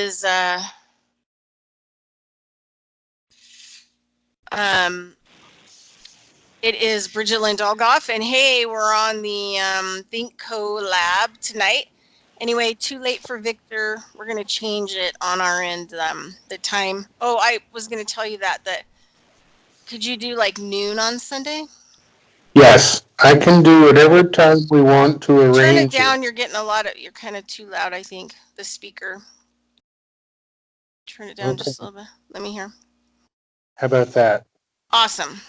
is um it is Bridgette Dr, and hey, we're on the Think Co lab tonight. Anyway, too late for Victor. We're gonna change it on our end. The time. Oh, I was gonna tell you that could you do like noon on Sunday? Yes, I can do whatever time we want to Turn it arrange it. down. You're getting you're kind of too loud, I think. The speaker. Turn it down Okay, just a little bit. Let me hear. how about that? Awesome.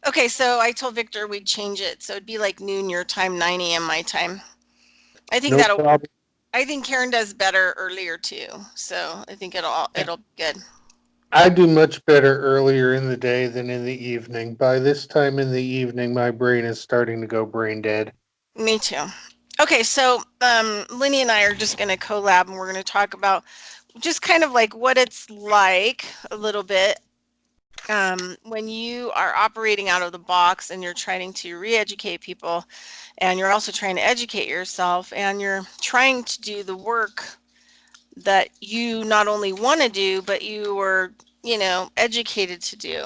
Okay, so I told Victor we'd change it. So it'd be like noon your time, 9 a.m. my time. I think No that'll work. problem. I think Karen does better earlier too. So I think it'll be good. I do much better earlier in the day than in the evening. By this time in the evening, my brain is starting to go brain dead. Me too. Okay, so Lenny and I are just gonna collab and we're gonna talk about just kind of like what it's like a little bit when you are operating out of the box and you're trying to re-educate people and you're also trying to educate yourself and you're trying to do the work that you not only want to do but you were educated to do,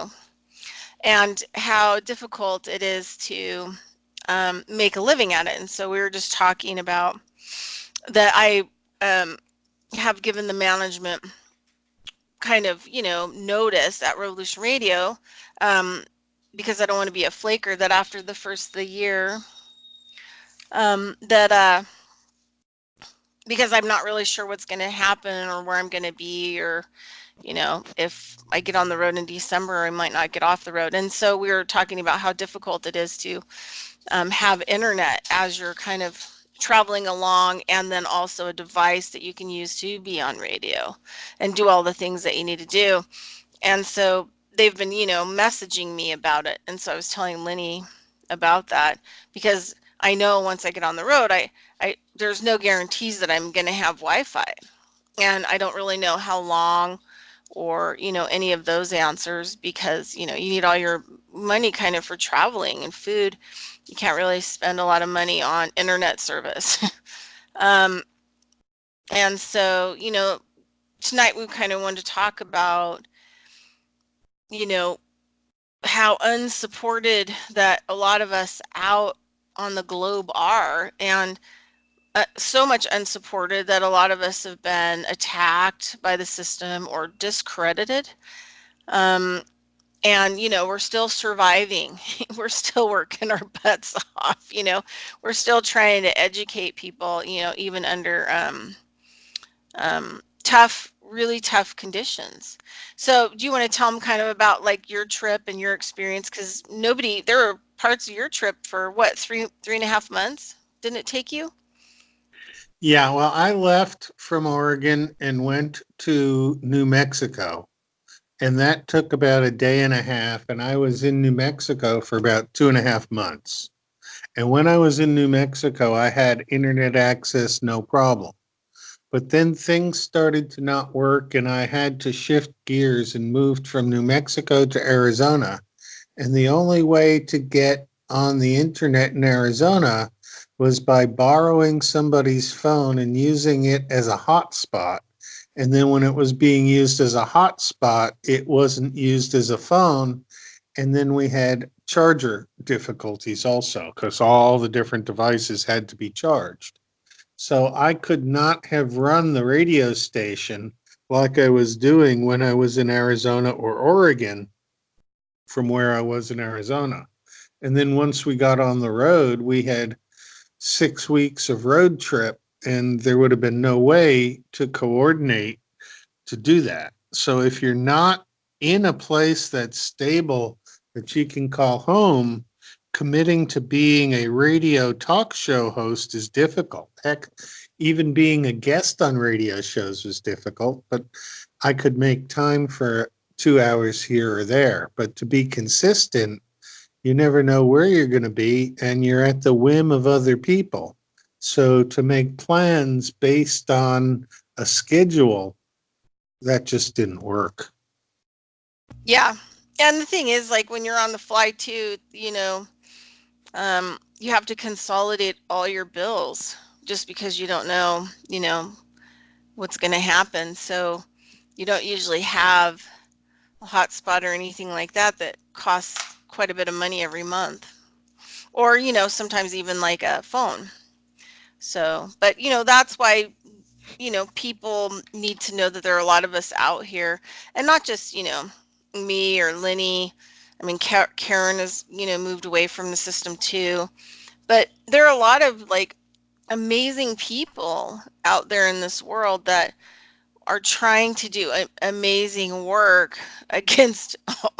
and how difficult it is to make a living at it. And so we were just talking about that I have given the management kind of notice at Revolution Radio, um, because I don't want to be a flaker, that after the first of the year, that because I'm not really sure what's going to happen or where I'm going to be, or if I get on the road in December, I might not get off the road. And so we were talking about how difficult it is to have internet as you're kind of traveling along, and then also a device that you can use to be on radio and do all the things that you need to do. And so they've been, messaging me about it. And so I was telling Lenny about that because I know once I get on the road, there's no guarantees that I'm going to have Wi-Fi. And I don't really know how long or, any of those answers, because, you need all your money kind of for traveling and food. You can't really spend a lot of money on internet service. um, and so, tonight we kind of wanted to talk about, you know, how unsupported that a lot of us out on the globe are, and so much unsupported that a lot of us have been attacked by the system or discredited. Um, and we're still surviving. We're still working our butts off. We're still trying to educate people, even under tough, really tough conditions. So do you want to tell them kind of about like your trip and your experience? Because there were parts of your trip for what, 3.5 months? Didn't it take you? Yeah, well, I left from Oregon and went to New Mexico, and that took about a day and a half, and I was in New Mexico for about 2.5 months. And when I was in New Mexico, I had internet access, no problem. But then things started to not work, and I had to shift gears and moved from New Mexico to Arizona. And the only way to get on the internet in Arizona was by borrowing somebody's phone and using it as a hotspot. And then when it was being used as a hotspot, it wasn't used as a phone. And then we had charger difficulties also because all the different devices had to be charged. So I could not have run the radio station like I was doing when I was in Arizona or Oregon from where I was in Arizona. And then once we got on the road, we had 6 weeks of road trip, and there would have been no way to coordinate to do that. So if you're not in a place that's stable that you can call home, committing to being a radio talk show host is difficult. Heck, even being a guest on radio shows was difficult, but I could make time for 2 hours here or there. But to be consistent, you never know where you're going to be, and you're at the whim of other people. So to make plans based on a schedule, that just didn't work. Yeah. And the thing is, like, when you're on the fly too, you have to consolidate all your bills just because you don't know, what's going to happen. So you don't usually have a hotspot or anything like that that costs quite a bit of money every month. Or, sometimes even like a phone. So, but that's why, people need to know that there are a lot of us out here, and not just, me or Lenny. I mean, Karen has, moved away from the system too. But there are a lot of like amazing people out there in this world that are trying to do amazing work against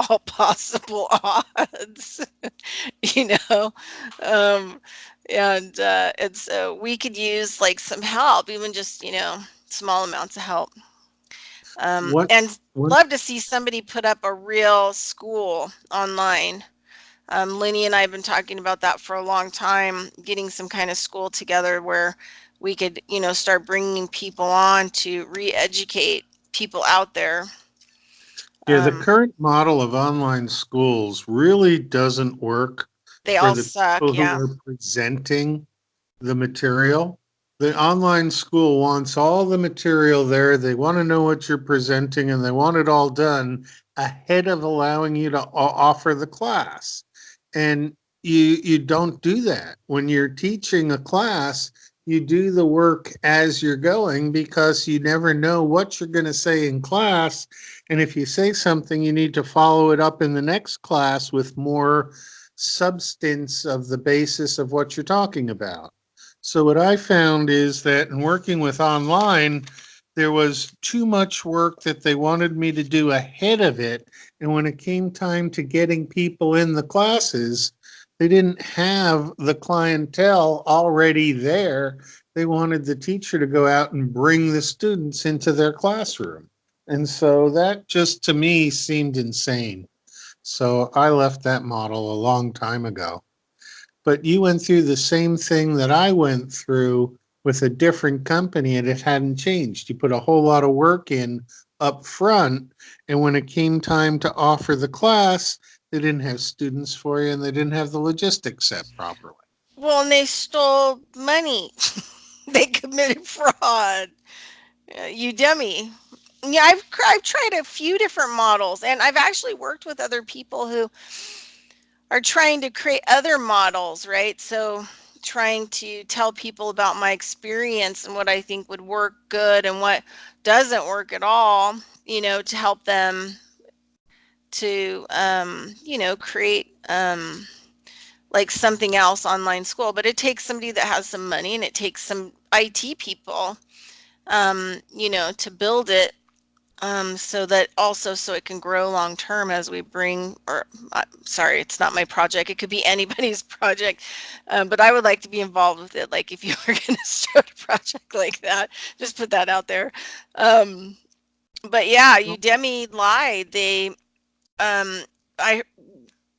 all possible odds, you know, um, and so we could use like some help, even just small amounts of help, What and what love to see somebody put up a real school online. Lenny and I have been talking about that for a long time, getting some kind of school together where we could, start bringing people on to re-educate people out there. Yeah, the Um, current model of online schools really doesn't work they for all the suck, people who yeah. are presenting the material. The online school wants all the material there. They want to know what you're presenting and they want it all done ahead of allowing you to offer the class. And you don't do that. When you're teaching a class, you do the work as you're going because you never know what you're going to say in class. And if you say something, you need to follow it up in the next class with more substance of the basis of what you're talking about. So what I found is that in working with online, there was too much work that they wanted me to do ahead of it. And when it came time to getting people in the classes, they didn't have the clientele already there. They wanted the teacher to go out and bring the students into their classroom. And so that just to me seemed insane. So I left that model a long time ago. But you went through the same thing that I went through with a different company and it hadn't changed. You put a whole lot of work in up front, and when it came time to offer the class, they didn't have students for you and they didn't have the logistics set properly. Well, and they stole money. They committed fraud. Udemy. Yeah, I've tried a few different models, and I've actually worked with other people who are trying to create other models, right? So trying to tell people about my experience and what I think would work good and what doesn't work at all, to help them to, create like something else online school. But it takes somebody that has some money and it takes some IT people, to build it, so that also so it can grow long term as we bring, or sorry, it's not my project. It could be anybody's project, but I would like to be involved with it. Like if you were going to start a project like that, just put that out there. Um, but yeah, Udemy lied. Um, I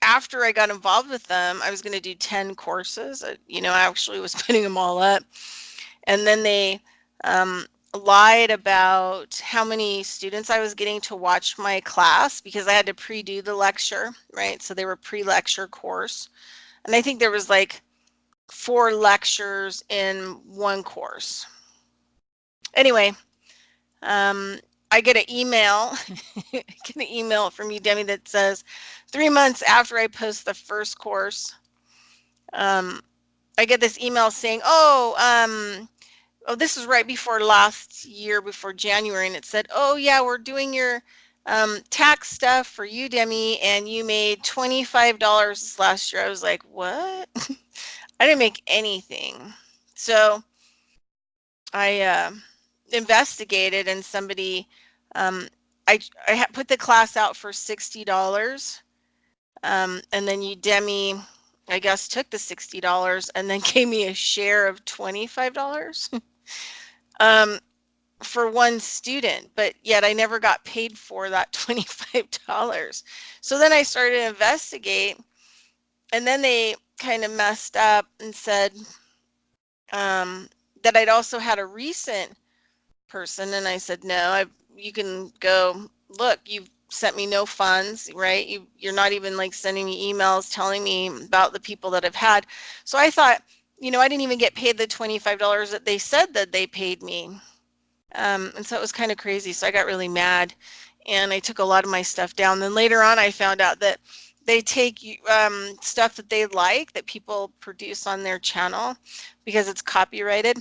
after I got involved with them, I was going to do 10 courses. I actually was putting them all up, and then they um, lied about how many students I was getting to watch my class because I had to pre-do the lecture, right? So they were pre-lecture course. And I think there was like 4 lectures in one course. Anyway, um, I get an email, get an email from Udemy that says 3 months after I post the first course, um, I get this email saying, oh, this was right before last year, before January, and it said, oh yeah, we're doing your tax stuff for Udemy, and you made $25 this last year. I was like, what? I didn't make anything. So I investigated, and somebody, um, I put the class out for $60, and then Udemy, I guess, took the $60 and then gave me a share of $25. um, for one student, but yet I never got paid for that $25. So then I started to investigate, and then they kind of messed up and said that I'd also had a recent person, and I said, no, you can go look, you've sent me no funds, right? You're not even like sending me emails telling me about the people that I've had. So I thought, I didn't even get paid the $25 that they said that they paid me. And so it was kind of crazy. So I got really mad and I took a lot of my stuff down. Then later on, I found out that they take stuff that they like that people produce on their channel because it's copyrighted,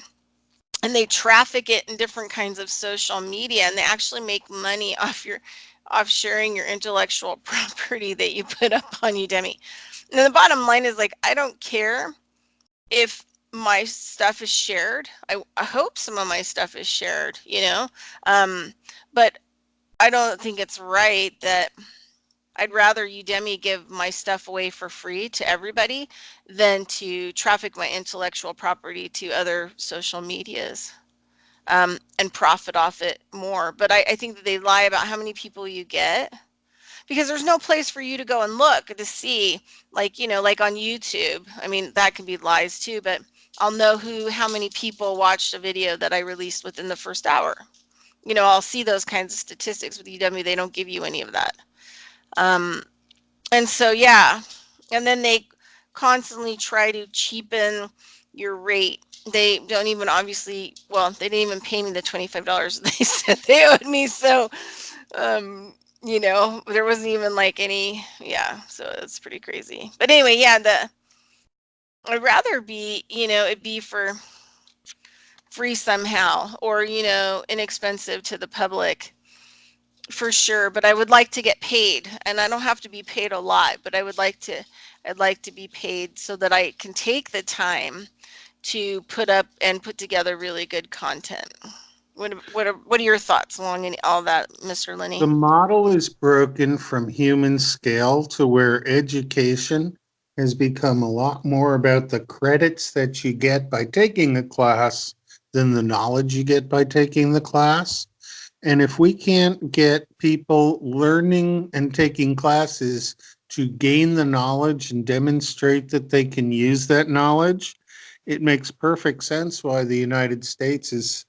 and they traffic it in different kinds of social media, and they actually make money off sharing your intellectual property that you put up on Udemy. And the bottom line is, like, I don't care if my stuff is shared. I hope some of my stuff is shared, you know. But I don't think it's right that I'd rather Udemy give my stuff away for free to everybody than to traffic my intellectual property to other social medias, and profit off it more. But I think that they lie about how many people you get, because there's no place for you to go and look to see, like, you know, like on YouTube. I mean, that can be lies too, but I'll know how many people watched a video that I released within the first hour. You know, I'll see those kinds of statistics. With UW, they don't give you any of that. Um, and so, yeah. And then they constantly try to cheapen your rate. They don't even, obviously, well, they didn't even pay me the $25 they said they owed me. So, um, you know, there wasn't even like any, yeah, so it's pretty crazy. But anyway, yeah, I'd rather be, you know, it be for free somehow, or, you know, inexpensive to the public, for sure. But I would like to get paid, and I don't have to be paid a lot, but I'd like to be paid so that I can take the time to put up and put together really good content. What are your thoughts along all that, Mr. The Lenny? model is broken from human scale to where education has become a lot more about the credits that you get by taking a class than the knowledge you get by taking the class. And if we can't get people learning and taking classes to gain the knowledge and demonstrate that they can use that knowledge, it makes perfect sense why the United States is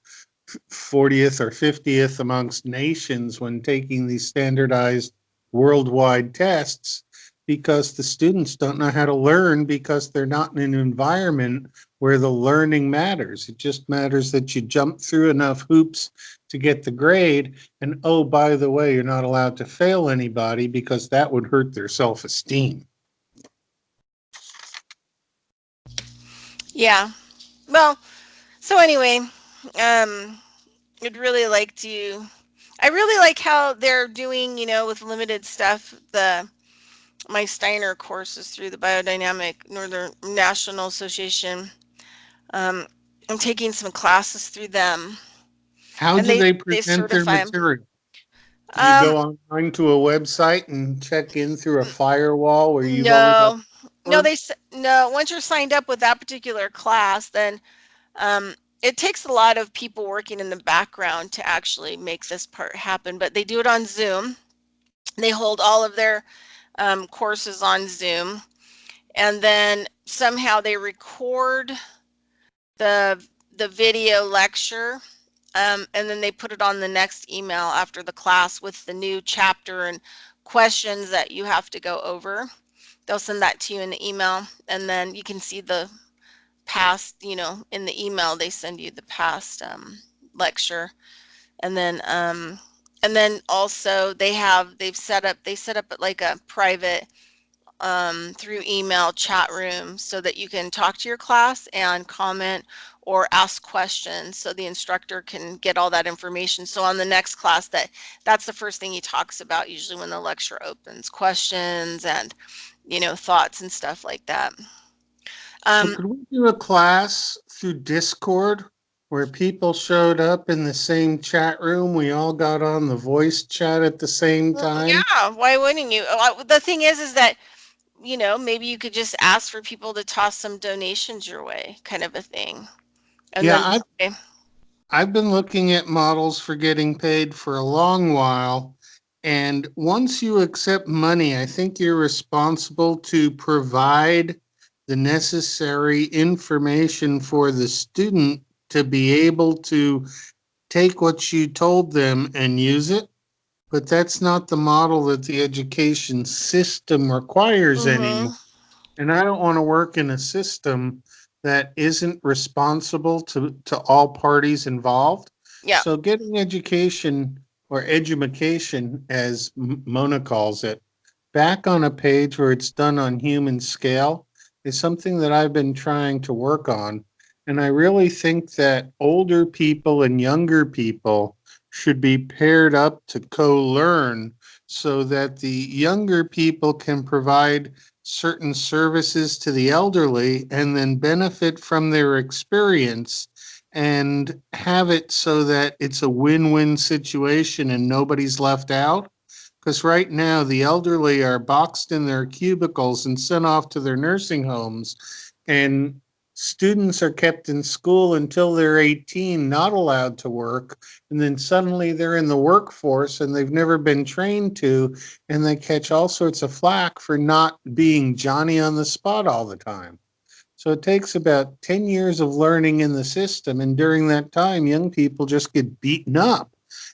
40th or 50th amongst nations when taking these standardized worldwide tests, because the students don't know how to learn because they're not in an environment where the learning matters. It just matters that you jump through enough hoops to get the grade. And oh, by the way, you're not allowed to fail anybody because that would hurt their self-esteem. Yeah. Well, so anyway, um, I'd really like to. I really like how they're doing, you know, with limited stuff, the my Steiner courses through the Biodynamic Northern National Association. Um, I'm taking some classes through them, How and do they they present their certify them. material? Do you Um, go online to a website and check in through a firewall where you've only got no, no, password? no. Once you're signed up with that particular class, then it takes a lot of people working in the background to actually make this part happen. But they do it on Zoom. They hold all of their courses on Zoom, and then somehow they record the video lecture, and then they put it on the next email after the class with the new chapter and questions that you have to go over. They'll send that to you in the email, and then you can see the past, you know, in the email they send you the past lecture. And then also they set up like a private, through email chat room, so that you can talk to your class and comment or ask questions, so the instructor can get all that information. So on the next class, that's the first thing he talks about usually when the lecture opens: questions and, you know, thoughts and stuff like that. So um could we do a class through Discord where people showed up in the same chat room? We all got on the voice chat at the same time. yeah, why wouldn't you? The thing is that, you know, maybe you could just ask for people to toss some donations your way, kind of a thing. And Yeah, then I've okay. I've been looking at models for getting paid for a long while. And once you accept money, I think you're responsible to provide the necessary information for the student to be able to take what you told them and use it. But that's not the model that the education system requires anymore. Mm-hmm. And I don't want to work in a system that isn't responsible to all parties involved. Yeah. So getting education or edumacation, as Mona calls it, back on a page where it's done on human scale is something that I've been trying to work on. And I really think that older people and younger people should be paired up to co learn so that the younger people can provide certain services to the elderly and then benefit from their experience and have it so that it's a win win situation and nobody's left out. Because right now, the elderly are boxed in their cubicles and sent off to their nursing homes, and students are kept in school until they're 18, not allowed to work. And then suddenly they're in the workforce and they've never been trained to, and they catch all sorts of flack for not being Johnny on the spot all the time. So it takes about 10 years of learning in the system. And during that time, young people just get beaten up.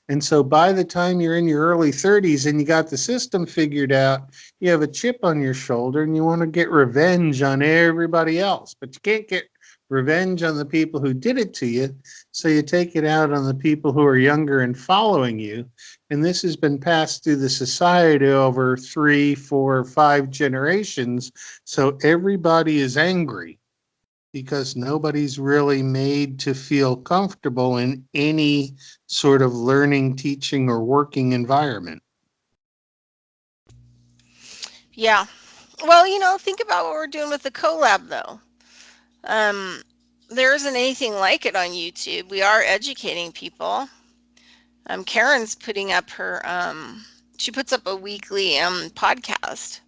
And so by the time you're in your early 30s and you got the system figured out, you have a chip on your shoulder and you want to get revenge on everybody else. But you can't get revenge on the people who did it to you. So you take it out on the people who are younger and following you. And this has been passed through the society over 3, 4, 5 generations. So everybody is angry because nobody's really made to feel comfortable in any sort of learning, teaching, or working environment. Yeah. Well, think about what we're doing with the collab though. Um, there isn't anything like it on YouTube. We are educating people. Karen's putting up her she puts up a weekly podcast.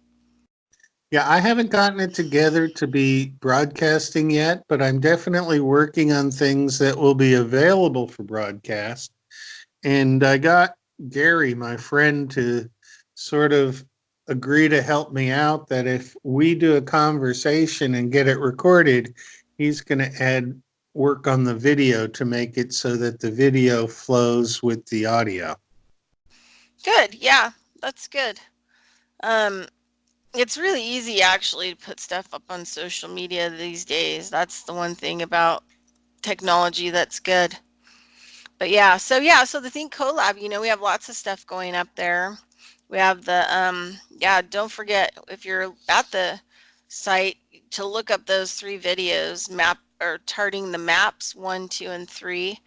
Yeah, I haven't gotten it together to be broadcasting yet, but I'm definitely working on things that will be available for broadcast. And I got Gary, my friend, to sort of agree to help me out that if we do a conversation and get it recorded, he's going to add work on the video to make it so that the video flows with the audio. Good. Yeah, that's good. Um, it's really easy actually to put stuff up on social media these days. That's the one thing about technology that's good. But so the Think collab, we have lots of stuff going up there. We have the yeah, don't forget if you're at the site to look up those 3 videos, map or charting the maps 1, 2, and 3.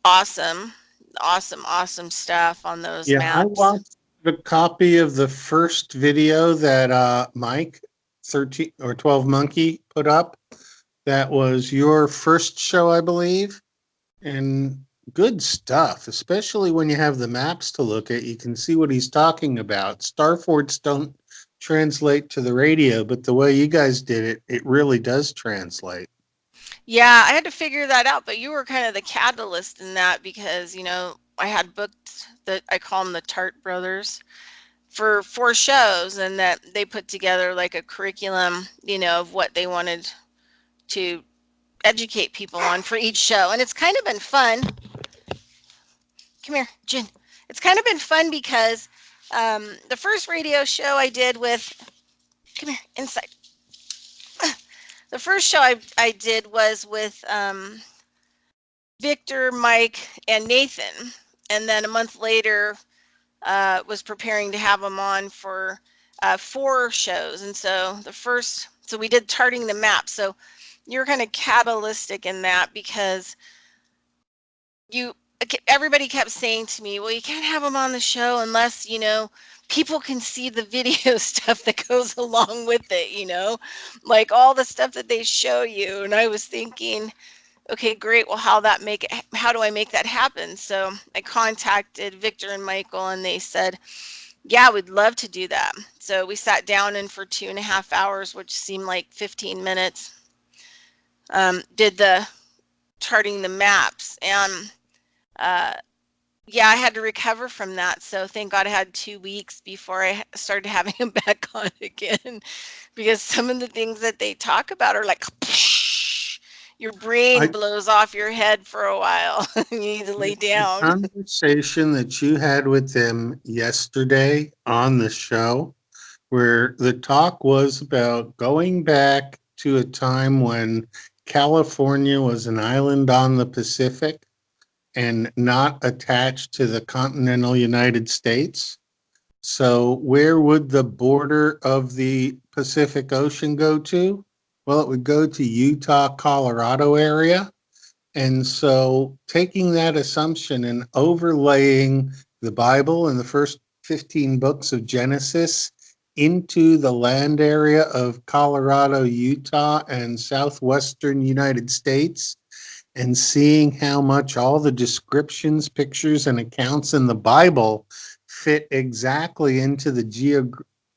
Awesome. Awesome, awesome stuff on those Yeah, I maps. watched the copy of the first video that Mike 13 or 12 Monkey put up. That was your first show, I believe. And good stuff, especially when you have the maps to look at. You can see what he's talking about. Starforts don't translate to the radio, but the way you guys did it, it really does translate. Yeah, I had to figure that out, but you were kind of the catalyst in that because, I had booked I call them the Tart Brothers for 4 shows, and that they put together like a curriculum, of what they wanted to educate people on for each show. And it's kind of been fun. Come here, Jen. It's kind of been fun because the first radio show I did with, come here, inside. The first show I did was with Victor, Mike, and Nathan. And then a month later, was preparing to have them on for 4 shows. And so we did charting the map. So you're kind of catalytic in that because you everybody kept saying to me, well, you can't have them on the show unless people can see the video stuff that goes along with it, like all the stuff that they show you. And I was thinking, okay, great, well, how do I make that happen? So I contacted Victor and Michael, and they said, yeah, we'd love to do that. So we sat down, and for 2.5 hours, which seemed like 15 minutes, did the charting the maps. And uh, yeah, I had to recover from that. So thank God I had 2 weeks before I started having him back on again, because some of the things that they talk about are like, your brain I blows off your head for a while. You need to lay The down. conversation that you had with them yesterday on the show, where the talk was about going back to a time when California was an island on the Pacific and not attached to the continental United States. So, where would the border of the Pacific Ocean go to? Well, it would go to Utah, Colorado area. And so, taking that assumption and overlaying the Bible and the first 15 books of Genesis into the land area of Colorado, Utah, and southwestern United States, and seeing how much all the descriptions, pictures, and accounts in the Bible fit exactly into the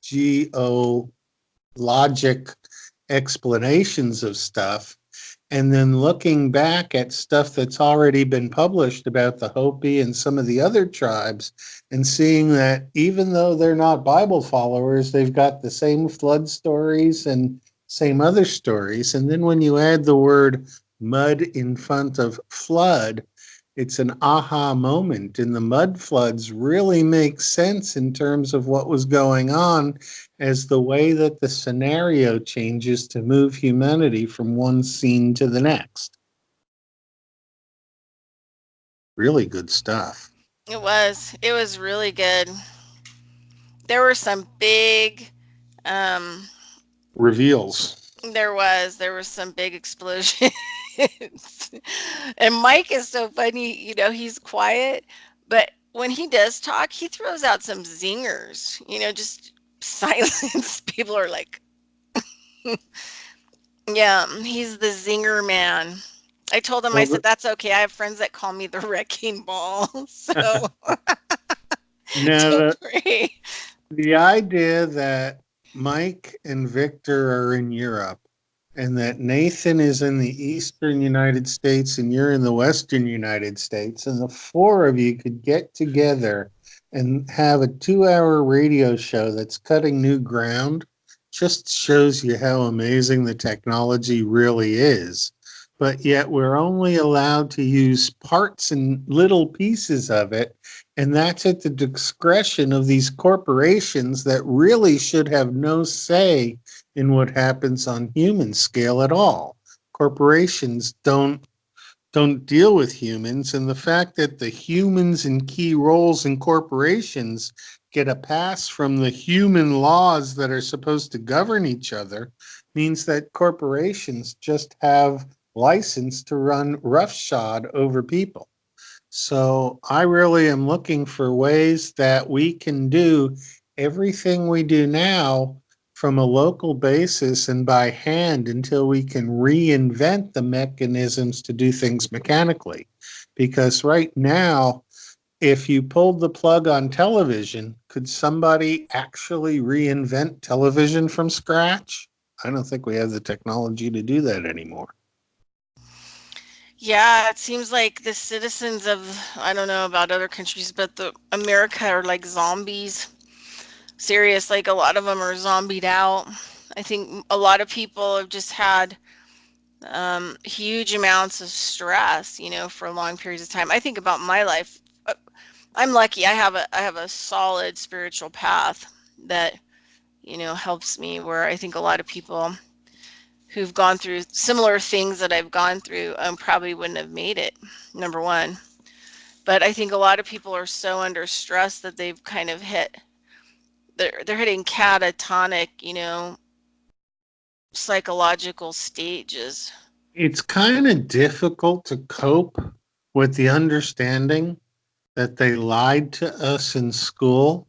geologic explanations of stuff, and then looking back at stuff that's already been published about the Hopi and some of the other tribes, and seeing that even though they're not Bible followers, they've got the same flood stories and same other stories. And then when you add the word mud in front of flood, it's an aha moment. And the mud floods really make sense in terms of what was going on as the way that the scenario changes to move humanity from one scene to the next. Really good stuff. It was really good. There were some big um Reveals. there was some big explosions. And Mike is so funny, he's quiet, but when he does talk, he throws out some zingers, just silence. People are like, yeah, he's the zinger man. I told him, I Well, said, that's okay. I have friends that call me the wrecking ball. So now don't worry. the idea that Mike and Victor are in Europe and that Nathan is in the eastern United States and you're in the western United States, and the four of you could get together and have a 2 hour radio show that's cutting new ground just shows you how amazing the technology really is. But yet we're only allowed to use parts and little pieces of it. And that's at the discretion of these corporations that really should have no say in what happens on human scale at all. Corporations don't deal with humans, and the fact that the humans in key roles in corporations get a pass from the human laws that are supposed to govern each other means that corporations just have license to run roughshod over people. So I really am looking for ways that we can do everything we do now from a local basis and by hand until we can reinvent the mechanisms to do things mechanically. Because right now, if you pulled the plug on television, could somebody actually reinvent television from scratch? I don't think we have the technology to do that anymore. Yeah, it seems like the citizens of, I don't know about other countries, but the America are like zombies. Serious, like a lot of them are zombied out. I think a lot of people have just had huge amounts of stress, for long periods of time. I think about my life. I'm lucky. I have a solid spiritual path that helps me. Where I think a lot of people who've gone through similar things that I've gone through probably wouldn't have made it. Number one, but I think a lot of people are so under stress that they've kind of they're hitting catatonic, psychological stages. It's kind of difficult to cope with the understanding that they lied to us in school,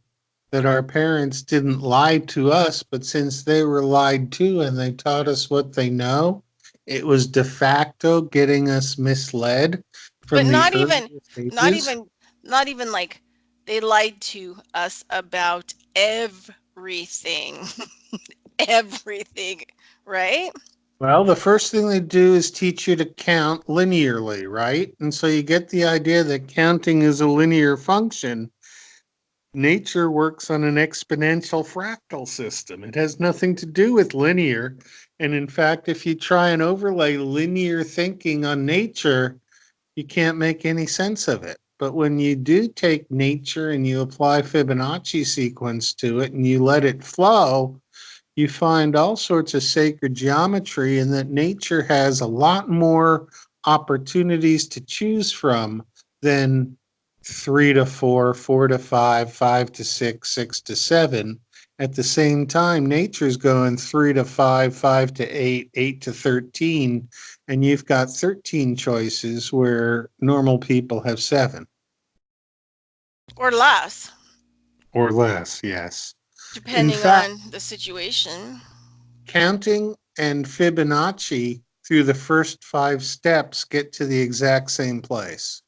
that our parents didn't lie to us, but since they were lied to and they taught us what they know, it was de facto getting us misled But from the earliest not stages. even, not even like they lied to us about everything, everything, right? Well, the first thing they do is teach you to count linearly, right? And so you get the idea that counting is a linear function. Nature works on an exponential fractal system. It has nothing to do with linear. And in fact, if you try and overlay linear thinking on nature, you can't make any sense of it. But when you do take nature and you apply Fibonacci sequence to it and you let it flow, you find all sorts of sacred geometry, and that nature has a lot more opportunities to choose from then 3 to 4, 4 to 5, 5 to 6, 6 to 7. At the same time, nature's going 3 to 5, 5 to 8, 8 to 13, and you've got 13 choices where normal people have seven or less, or less. Yes. In depending fact, on the situation. counting and Fibonacci through the first 5 steps get to the exact same place.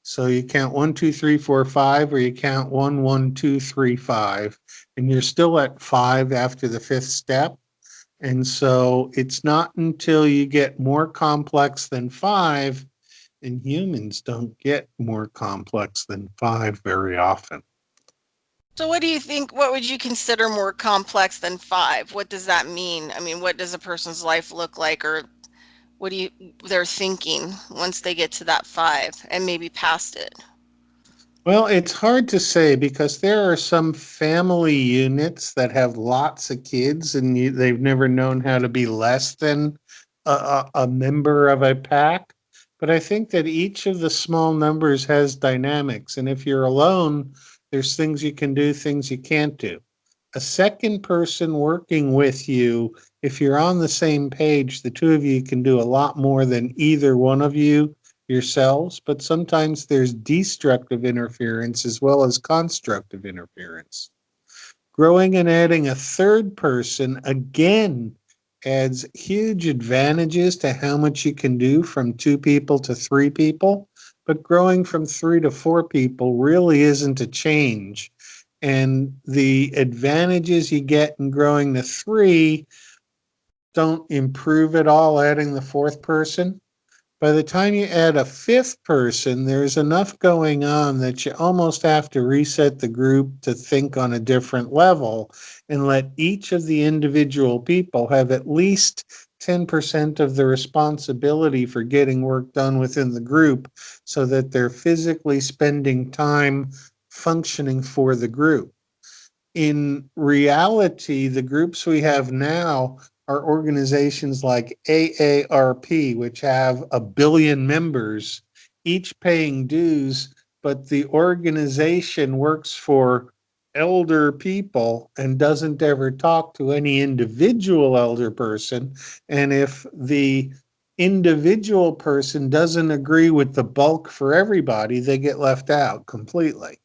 So you count 1, 2, 3, 4, 5, or you count 1, 1, 2, 3, 5, and you're still at 5 after the fifth step. And so it's not until you get more complex than 5, and humans don't get more complex than 5 very often. So what do you think, what would you consider more complex than five? What does that mean? I mean, what does a person's life look like, or what do you they're thinking once they get to that five and maybe past it? Well, it's hard to say because there are some family units that have lots of kids and they've never known how to be less than a member of a pack. But I think that each of the small numbers has dynamics. And if you're alone, there's things you can do, things you can't do. A second person working with you, if you're on the same page, the two of you can do a lot more than either one of you yourselves, but sometimes there's destructive interference as well as constructive interference. Growing and adding a third person again adds huge advantages to how much you can do from 2 people to 3 people, but growing from 3 to 4 people really isn't a change. And the advantages you get in growing to 3 don't improve at all adding the fourth person. By the time you add a fifth person, there's enough going on that you almost have to reset the group to think on a different level and let each of the individual people have at least 10% of the responsibility for getting work done within the group so that they're physically spending time functioning for the group. In reality, the groups we have now are organizations like AARP, which have 1 billion members, each paying dues, but the organization works for elder people and doesn't ever talk to any individual elder person. And if the individual person doesn't agree with the bulk for everybody, they get left out completely.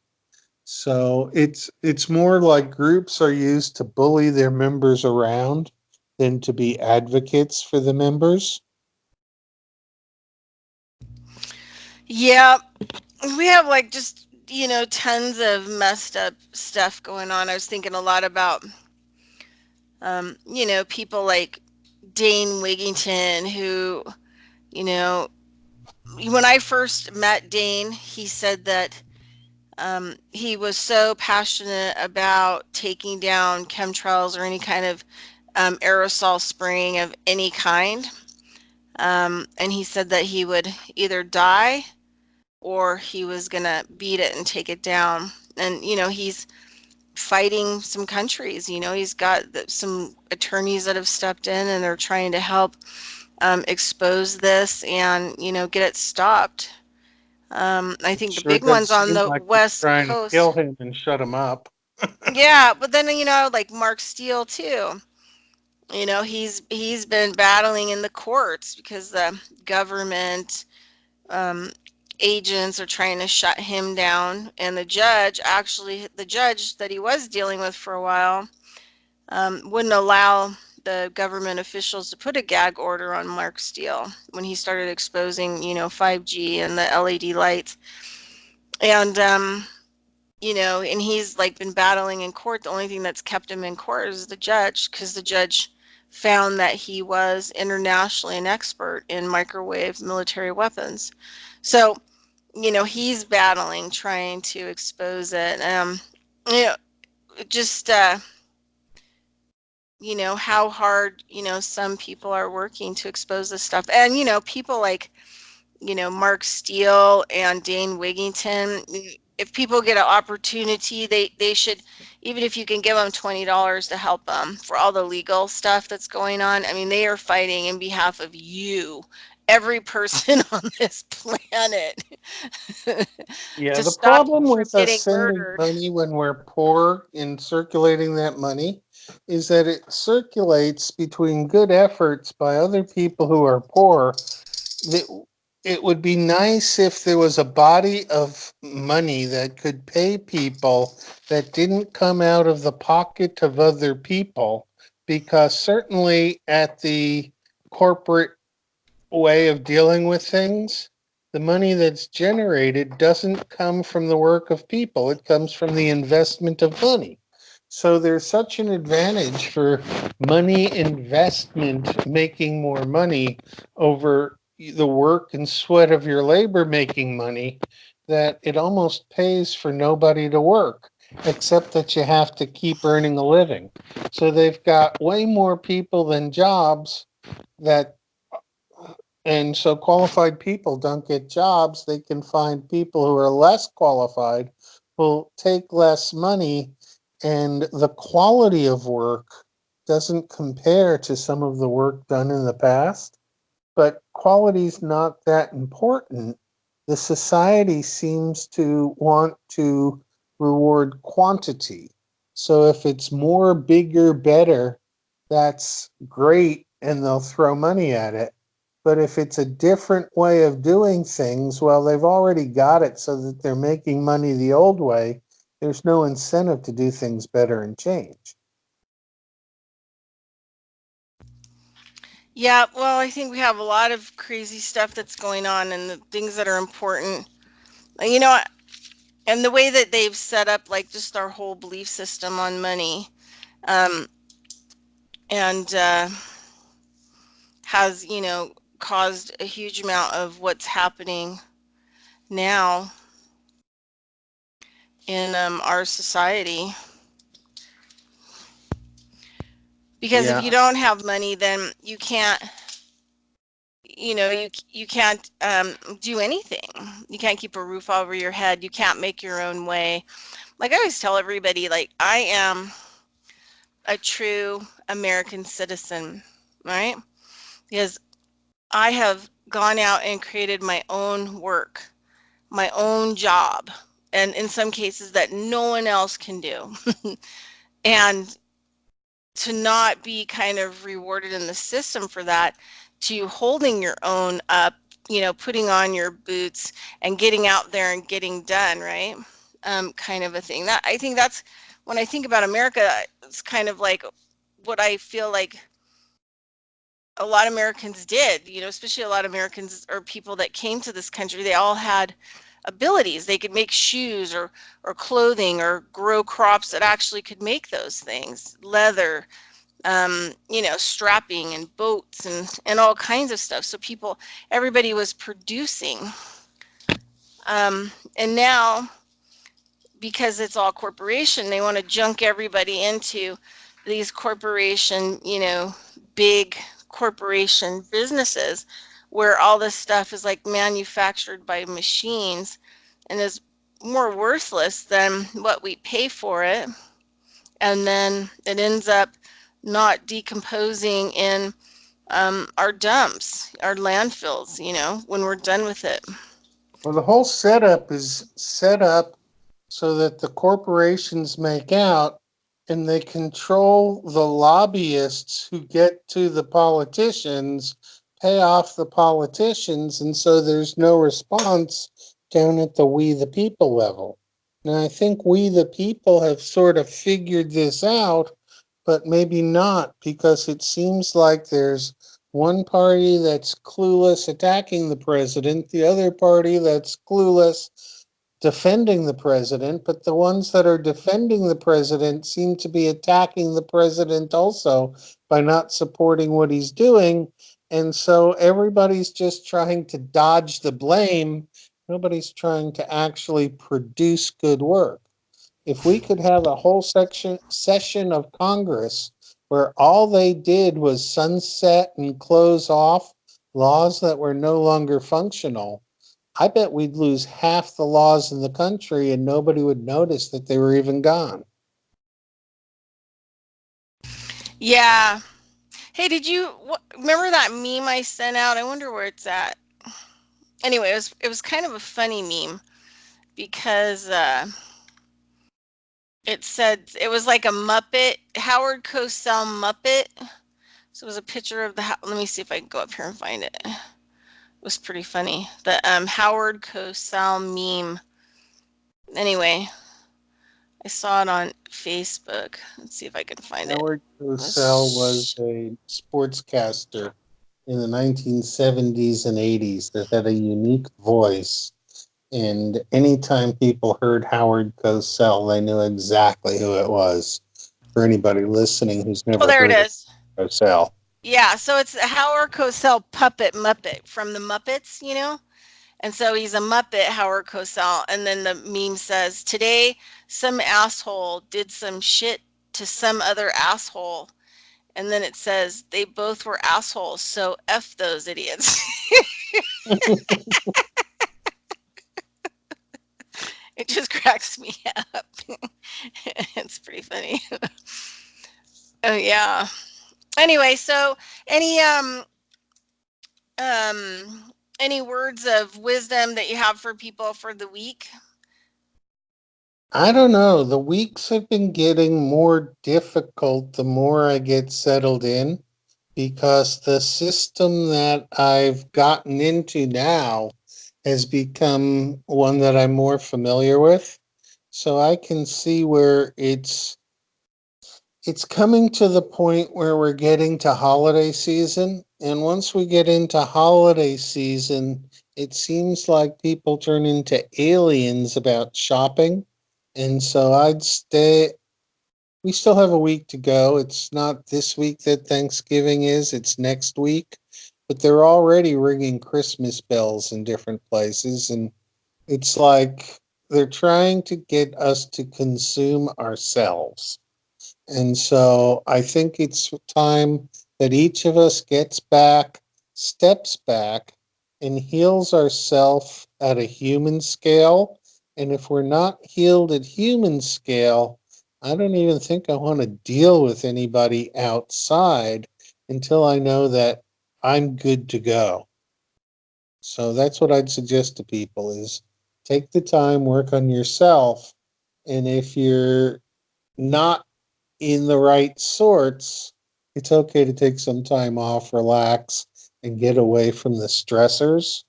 So it's more like groups are used to bully their members around than to be advocates for the members. Yeah, we have like just, tons of messed up stuff going on. I was thinking a lot about, people like Dane Wigington, who, you know, when I first met Dane, he said that he was so passionate about taking down chemtrails or any kind of aerosol spraying of any kind. And he said that he would either die or he was going to beat it and take it down. And, he's fighting some countries. He's got some attorneys that have stepped in and they're trying to help expose this and, get it stopped. I think the Sure big does ones on seem the like they're West trying to Coast. kill him and shut him up. Yeah, but then like Mark Steele too. He's been battling in the courts because the government um, agents are trying to shut him down, and the judge that he was dealing with for a while, wouldn't allow the government officials to put a gag order on Mark Steele when he started exposing 5G and the LED lights, and and he's like been battling in court. The only thing that's kept him in court is the judge, because the judge found that he was internationally an expert in microwave military weapons. So, he's battling, trying to expose it. You know, just how hard some people are working to expose this stuff, and people like Mark Steele and Dane Wigington. If people get an opportunity, they should, even if you can give them $20 to help them for all the legal stuff that's going on. I mean, they are fighting in behalf of you every person on this planet Yeah, to the stop problem you from with us getting sending murdered. money when we're poor and circulating that money is that it circulates between good efforts by other people who are poor. That it would be nice if there was a body of money that could pay people that didn't come out of the pocket of other people, because certainly at the corporate way of dealing with things, the money that's generated doesn't come from the work of people, it comes from the investment of money. So there's such an advantage for money investment making more money over the work and sweat of your labor making money, that it almost pays for nobody to work, except that you have to keep earning a living. So they've got way more people than jobs, that and so qualified people don't get jobs. They can find people who are less qualified, will take less money, and the quality of work doesn't compare to some of the work done in the past. But quality is not that important. The society seems to want to reward quantity. So if it's more, bigger, better, that's great, and they'll throw money at it. But if it's a different way of doing things, well, they've already got it so that they're making money the old way. There's no incentive to do things better and change. Yeah, well, I think we have a lot of crazy stuff that's going on and the things that are important. You know, and the way that they've set up like just our whole belief system on money, um, and has, caused a huge amount of what's happening now in our society. Because if you Yeah. don't have money, then you can't, you can't do anything. You can't keep a roof over your head. You can't make your own way. Like I always tell everybody, like I am a true American citizen, right? Because I have gone out and created my own work, my own job, and in some cases that no one else can do. And to not be kind of rewarded in the system for that, to holding your own up, putting on your boots and getting out there and getting done, right? Kind of a thing. That I think that's when I think about America, it's kind of like what I feel like a lot of Americans did, especially a lot of Americans or people that came to this country, they all had abilities. They could make shoes or clothing or grow crops that actually could make those things. Leather, strapping and boats and all kinds of stuff. So everybody was producing. And now, because it's all corporation, they want to junk everybody into these corporation, big corporation businesses where all this stuff is like manufactured by machines and is more worthless than what we pay for it. And then it ends up not decomposing in our dumps, our landfills, when we're done with it. Well, the whole setup is set up so that the corporations make out and they control the lobbyists who get to the politicians, pay off the politicians, and so there's no response down at the we the people level. And I think we the people have sort of figured this out, but maybe not, because it seems like there's one party that's clueless attacking the president, the other party that's clueless defending the president, but the ones that are defending the president seem to be attacking the president also by not supporting what he's doing. And so everybody's just trying to dodge the blame. Nobody's trying to actually produce good work. If we could have a whole session of Congress where all they did was sunset and close off laws that were no longer functional, I bet we'd lose half the laws in the country and nobody would notice that they were even gone. Yeah. Hey, did you remember that meme I sent out? I wonder where it's at. Anyway, it was kind of a funny meme because it said it was like a Muppet, Howard Cosell Muppet. So it was a picture of let me see if I can go up here and find it. It was pretty funny. The Howard Cosell meme. Anyway, I saw it on Facebook. Let's see if I can find it. Howard Cosell was a sportscaster in the 1970s and 80s that had a unique voice. And anytime people heard Howard Cosell, they knew exactly who it was. For anybody listening who's Oh, never there it heard of is. Cosell. Yeah, so it's a Howard Cosell puppet Muppet from the Muppets, you know? And so he's a Muppet, Howard Cosell. And then the meme says, today, some asshole did some shit to some other asshole. And then it says, they both were assholes. So F those idiots. It just cracks me up. It's pretty funny. Oh, yeah. Anyway, so any any words of wisdom that you have for people for the week? I don't know. The weeks have been getting more difficult the more I get settled in because the system that I've gotten into now has become one that I'm more familiar with. So I can see where it's coming to the point where we're getting to holiday season. And once we get into holiday season, it seems like people turn into aliens about shopping. And so we still have a week to go. It's not this week that Thanksgiving is, it's next week. But they're already ringing Christmas bells in different places. And it's like they're trying to get us to consume ourselves. And so I think it's time that each of us gets back, steps back, and heals ourselves at a human scale. And if we're not healed at human scale, I don't even think I want to deal with anybody outside until I know that I'm good to go. So that's what I'd suggest to people is take the time, work on yourself, and if you're not in the right sorts, it's okay to take some time off, relax, and get away from the stressors.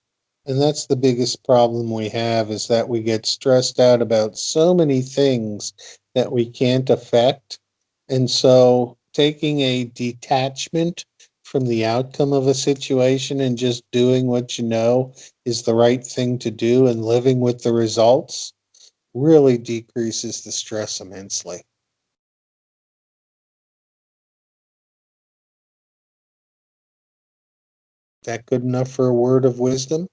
And that's the biggest problem we have is that we get stressed out about so many things that we can't affect. And so taking a detachment from the outcome of a situation and just doing what you know is the right thing to do and living with the results really decreases the stress immensely. That good enough for a word of wisdom?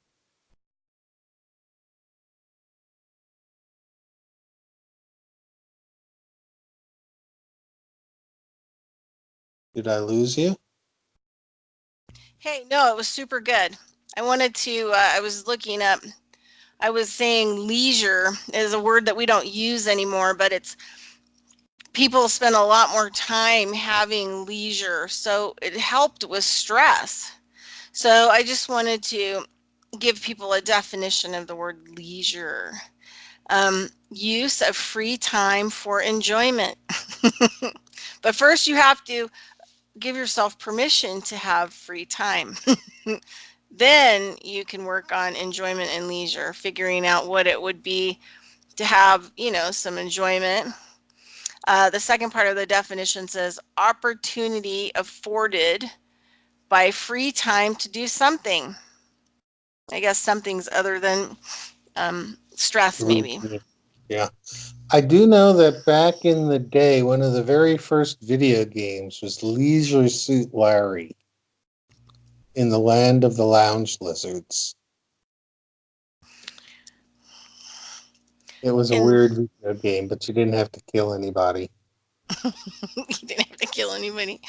Did I lose you? Hey, no, it was super good. I wanted to, I was looking up, I was saying leisure is a word that we don't use anymore, but it's people spend a lot more time having leisure. So it helped with stress. So I just wanted to give people a definition of the word leisure. Use of free time for enjoyment. But first, you have to give yourself permission to have free time. Then you can work on enjoyment and leisure, figuring out what it would be to have, some enjoyment. The second part of the definition says opportunity afforded by free time to do something. I guess something's other than stress, maybe. Routine. Yeah. I do know that back in the day, one of the very first video games was Leisure Suit Larry in the land of the lounge lizards. It was a And weird video game, but you didn't have to kill anybody. you didn't have to kill anybody.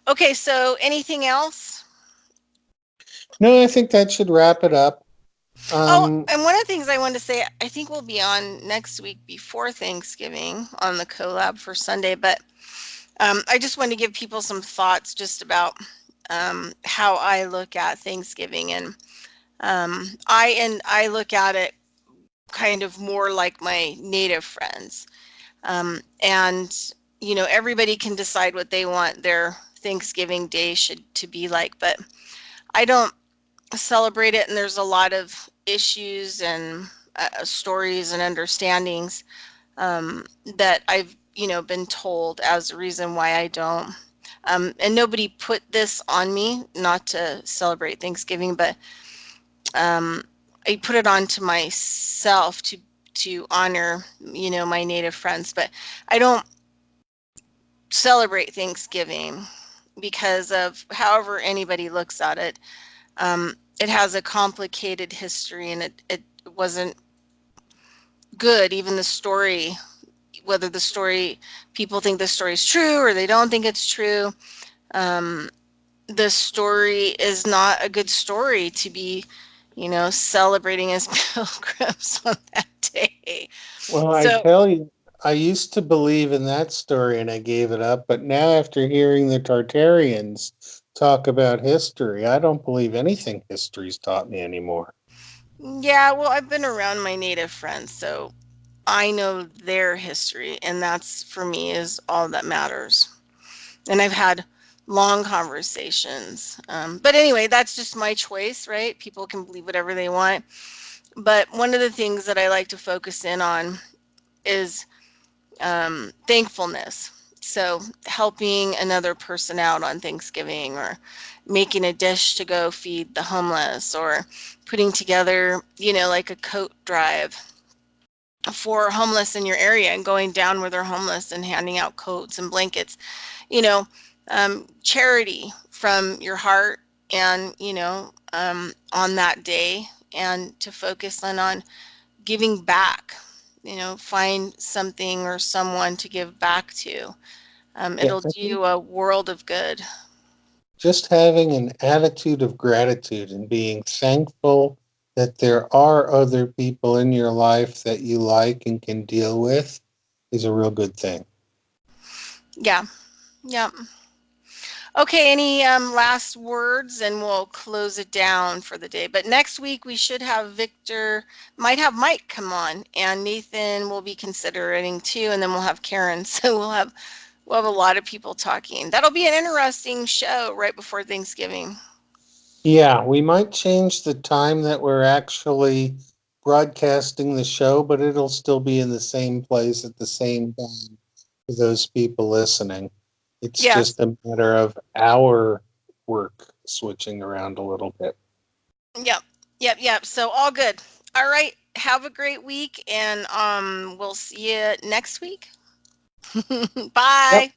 Okay, so anything else? No, I think that should wrap it up. Oh, Um, and one of the things I wanted to say, I think we'll be on next week before Thanksgiving on the collab for Sunday, but I just want to give people some thoughts just about how I look at Thanksgiving, and I look at it kind of more like my native friends. And everybody can decide what they want their Thanksgiving day should to be like, but I don't celebrate it, and there's a lot of issues and stories and understandings that I've been told as a reason why I don't. And nobody put this on me not to celebrate Thanksgiving, but um, I put it on to myself to honor my native friends. But I don't celebrate Thanksgiving because of however anybody looks at it. It has a complicated history, and it wasn't good. Even the story, whether the story, people think the story is true or they don't think it's true, um, the story is not a good story to be, celebrating as pilgrims on that day. Well, I So, tell you, I used to believe in that story and I gave it up, but now after hearing the Tartarians talk about history, I don't believe anything history's taught me anymore. yeah, well, I've been around my native friends, so I know their history, and that's for me is all that matters. And I've had long conversations. But anyway, that's just my choice, right? People can believe whatever they want. But one of the things that I like to focus in on is thankfulness. So helping another person out on Thanksgiving, or making a dish to go feed the homeless, or putting together, like a coat drive for homeless in your area and going down where they're homeless and handing out coats and blankets, you know, charity from your heart, and, on that day, and to focus on giving back, find something or someone to give back to. Yeah, It'll I do think you a world of good. just having an attitude of gratitude and being thankful that there are other people in your life that you like and can deal with is a real good thing. Yeah. Yeah. Okay, any last words, and we'll close it down for the day. But next week we should have Victor, might have Mike come on, and Nathan will be considering too, and then we'll have Karen. So we'll have a lot of people talking. That'll be an interesting show right before Thanksgiving. Yeah, we might change the time that we're actually broadcasting the show, but it'll still be in the same place at the same time for those people listening. It's Yes. just a matter of our work switching around a little bit. Yep. Yep. Yep. So all good. All right. Have a great week, and we'll see you next week. Yep. Bye.